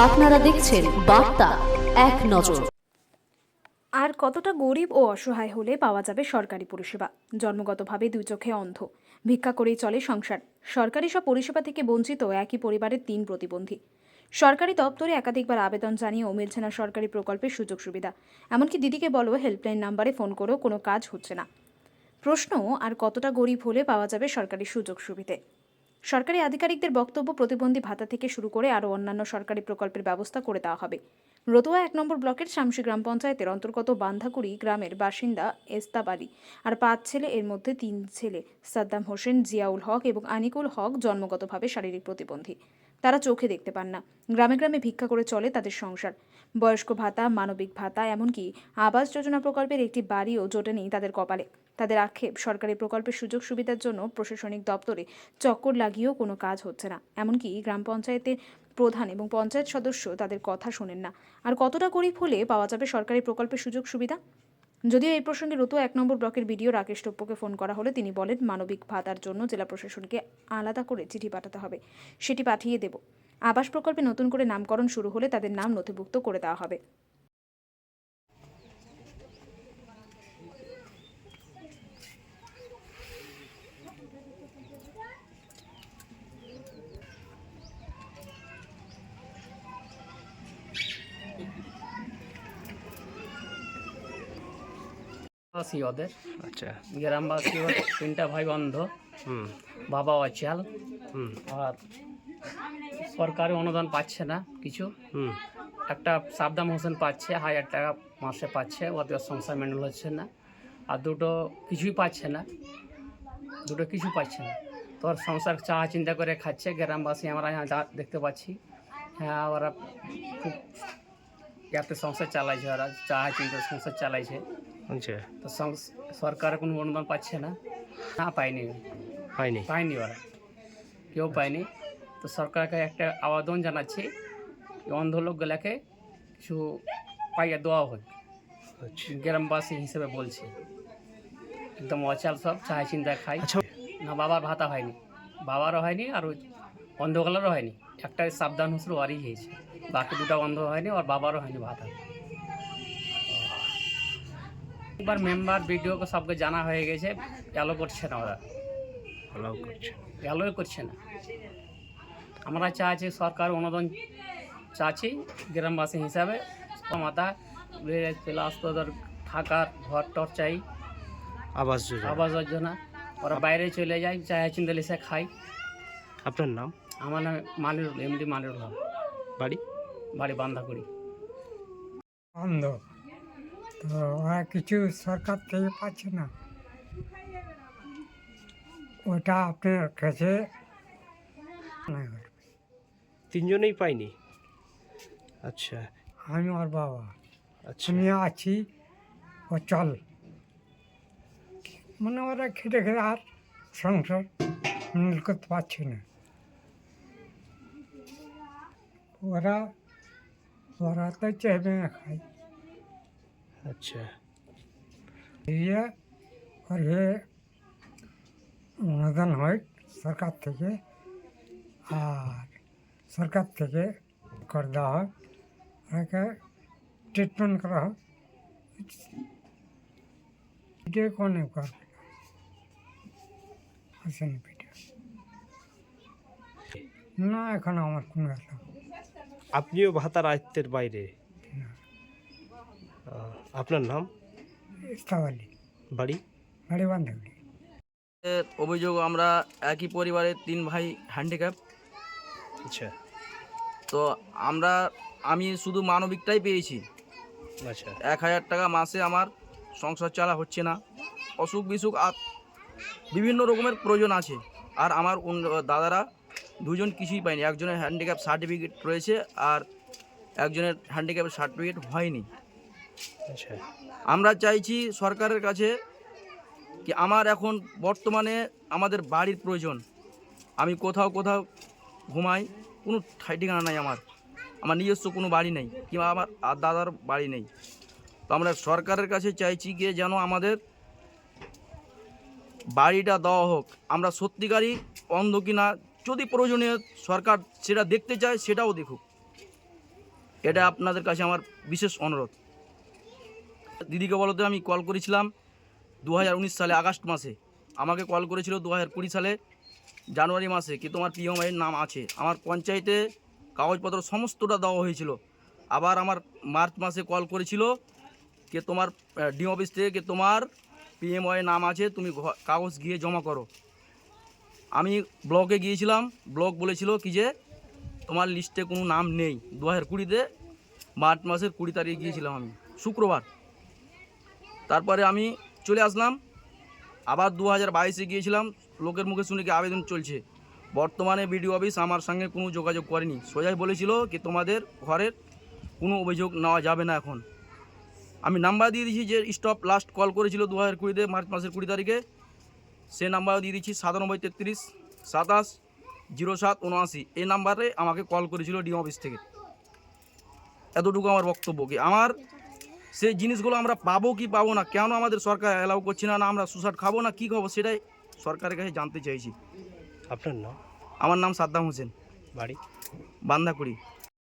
আপনারা দেখছেন বার্তা এক নজর। আর কতটা গরিব ও অসহায় হলে পাওয়া যাবে সরকারি পরিষেবা? জন্মগতভাবে দুই চোখে অন্ধ, ভিক্ষা করেই চলে সংসার। সরকারি সব পরিষেবা থেকে বঞ্চিত একই পরিবারের 3 প্রতিবন্ধী। সরকারি দপ্তরে একাধিকবার আবেদন জানিয়েও মিলছে না সরকারি প্রকল্পের সুযোগ সুবিধা। এমনকি দিদিকে বলো হেল্পলাইন নাম্বারে ফোন করেও কোনো কাজ হচ্ছে না। প্রশ্ন, আর কতটা গরিব হলে পাওয়া যাবে সরকারি সুযোগ সুবিধে? সরকারি আধিকারিকদের বক্তব্য, প্রতিবন্ধী ভাতা থেকে শুরু করে আরও অন্যান্য সরকারি প্রকল্পের ব্যবস্থা করে দেওয়া হবে। রতুয়া 1 নম্বর ব্লকের শামসি গ্রাম পঞ্চায়েতের অন্তর্গত বান্ধাকুড়ি গ্রামের বাসিন্দা এস্তাব আলী আর 5 ছেলে, এর মধ্যে 3 ছেলে সাদ্দাম হোসেন, জিয়াউল হক এবং আনিকুল হক জন্মগতভাবে শারীরিক প্রতিবন্ধী। তারা চোখে দেখতে পান না। গ্রামে গ্রামে ভিক্ষা করে চলে তাদের সংসার। বয়স্ক ভাতা, মানবিক ভাতা, এমনকি আবাস যোজনা প্রকল্পের একটি বাড়িও জোটেনি তাদের কপালে। তাদের আক্ষেপ, সরকারি প্রকল্পের সুযোগ সুবিধার জন্য প্রশাসনিক দপ্তরে চক্কর লাগিয়েও কোনো কাজ হচ্ছে না। এমনকি গ্রাম পঞ্চায়েতের প্রধান এবং পঞ্চায়েত সদস্য তাদের কথা শোনেন না। আর কতটা গরিব হলে পাওয়া যাবে সরকারি প্রকল্পের সুযোগ সুবিধা? যদিও এই প্রসঙ্গে রতুয়া 1 নম্বর ব্লকের বিডিও রাকেশ টোপ্পোকে ফোন করা হলে তিনি বলেন, মানবিক ভাতার জন্য জেলা প্রশাসনকে আলাদা করে চিঠি পাঠাতে হবে, সেটি পাঠিয়ে দেব। আবাস প্রকল্পে নতুন করে নামকরণ শুরু হলে তাদের নাম নথিভুক্ত করে দেওয়া হবে। বাসী ওদের আচ্ছা। গ্রামবাসী ওর 3টা ভাই অন্ধ, বাবা অচল, আর সরকারি অনুদান পাচ্ছে না কিছু। একটা সাদ্দাম হোসেন পাচ্ছে 1000 টাকা মাসে পাচ্ছে, ওদের সংসার মেন্টেন হচ্ছে না। আর দুটো কিছুই পাচ্ছে না, তোর সংসার চাহা চিন্তা করে খাচ্ছে। গ্রামবাসী আমরা यहाँ দেখতে পাচ্ছি, হ্যাঁ ওরা খুব যাতে সংসার চালাইছে, ওরা চাহা চিন্তা সংসার চালাইছে। আচ্ছা। তো সরকার কোনো অনুদান পাচ্ছে না, পায়নি ওরা, কেউ পায়নি। তো সরকারকে একটা আবেদন জানাচ্ছি, অন্ধ লোকগুলাকে কিছু পাইয়ে দেওয়া হোক। গ্রামবাসী হিসেবে বলছি, একদম অচাল, সব চায় চিন্তা খাই না। বাবার ভাতা হয়নি, বাবারও হয়নি, আর ওই অন্ধগুলারও হয়নি। একটা সাবধান হোসেন ওয়ারই হয়েছে, বাকি দুটা অন্ধ হয়নি, আর বাবারও হয়নি ভাতা। একবার মেম্বার বিডিওকে সবকে জানা হয়ে গেছে, অ্যালো করছে না, ওরা অ্যালোই করছে না। আমরা চাইছি সরকার অনুদান চাচ্ছি গ্রামবাসী হিসাবে, মাথা প্লাস তোদের থাকার ঘর টর চাই, আবাস যোজনা। ওরা বাইরে চলে যায়, চায় চিন্তালি সে খাই। আপনার নাম? আমার নাম মানিরুল, এমডি মানিরুল হক। বাড়ি বান্ধাকুড়ি। অন্ধ, তো ওরা কিছু সরকার থেকে পাচ্ছে না, ওটা আপনার কাছে 3জনেই পাইনি? আচ্ছা। আমি ওর বাবা, আচ্ছা। আমি আছি, ও চল, মানে ওরা খেটে খেটে আর সংসার মিল করতে পারছে না। ওরা তো চাইবে না খাই। আচ্ছা। দিয়ে ওর অনুদান হয় সরকার থেকে, আর সরকার থেকে করে দেওয়া হয়, ওনাকে ট্রিটমেন্ট করা হয়। ভিডিও কোনে করবে আসেনি ভিডিও না, এখন আমার কোনো কথা। আপনিও ভাতার আয়ত্তের বাইরে? আপনার নাম? এস্তাব আলী, বাড়ি বান্ধাকুড়ি। অভিযোগ, আমরা একই পরিবারের 3 ভাই হ্যান্ডিক্যাপ। আচ্ছা। তো আমি শুধু মানবিকটাই পেয়েছি। আচ্ছা। 1000 টাকা মাসে আমার সংসার চালা হচ্ছে না। অসুখ বিসুখ আর বিভিন্ন রকমের প্রয়োজন আছে। আর আমার দাদারা 2জন কিছুই পায়নি। একজনের হ্যান্ডিক্যাপ সার্টিফিকেট রয়েছে, আর একজনের হ্যান্ডিক্যাপের সার্টিফিকেট হয়নি। আচ্ছা। আমরা চাইছি সরকারের কাছে কি, আমার এখন বর্তমানে আমাদের বাড়ির প্রয়োজন। আমি কোথাও ঘুমাই, কোনো ঠাই ঠিকানা নাই, আমার নিজস্ব কোনো বাড়ি নেই, কিংবা আমার দাদার বাড়ি নেই। তো আমরা সরকারের কাছে চাইছি গিয়ে যেন আমাদের বাড়িটা দেওয়া হোক। আমরা সত্যিকারই অন্ধ কিনা, যদি প্রয়োজনীয় সরকার সেটা দেখতে চায়, সেটাও দেখুক। এটা আপনাদের কাছে আমার বিশেষ অনুরোধ। দিদিকে বলতে আমি কল করেছিলাম 2019 সালে আগস্ট মাসে, আমাকে কল করেছিল 2020 সালে জানুয়ারি মাসে কি তোমার পিএমআইয়ের নাম আছে। আমার পঞ্চায়েতে কাগজপত্র সমস্তটা দেওয়া হয়েছিল। আবার আমার মার্চ মাসে কল করেছিল যে তোমার ডিএম অফিস থেকে কি তোমার পিএমআইয়ের নাম আছে, তুমি কাগজ গিয়ে জমা করো। আমি ব্লকে গিয়েছিলাম, ব্লক বলেছিল কি যে তোমার লিস্টে কোনো নাম নেই। 2020-তে মার্চ মাসের 20 তারিখে গিয়েছিলাম আমি, শুক্রবার। তারপরে আমি চলে আসলাম, আবার 2022-এ গিয়েছিলাম। লোকের মুখে শুনে কি আবেদন চলছে। বর্তমানে বিডিও অফিস আমার সঙ্গে কোনো যোগাযোগ করেনি, সোজাই বলেছিল কি তোমাদের ঘরের কোনো অভিযোগ নেওয়া যাবে না এখন। আমি নাম্বার দিয়ে দিয়েছি যে স্টপ লাস্ট কল করেছিল 2020-তে মার্চ মাসের 20 তারিখে, সে নাম্বারও দিয়ে দিচ্ছি 9733 27 07 79। এই নাম্বারে আমাকে কল করেছিল ডিএম অফিস থেকে। এতটুকু আমার বক্তব্য। কি আমার সেই জিনিসগুলো আমরা পাবো কি পাবো না, কেন আমাদের সরকার অ্যালাউ করছে না, না আমরা সুসাইড খাবো না কী খাবো, সেটাই সরকারের কাছে জানতে চাইছি। আপনার নাম? আমার নাম সাদ্দাম হোসেন, বাড়ি? বান্ধাকুড়ি।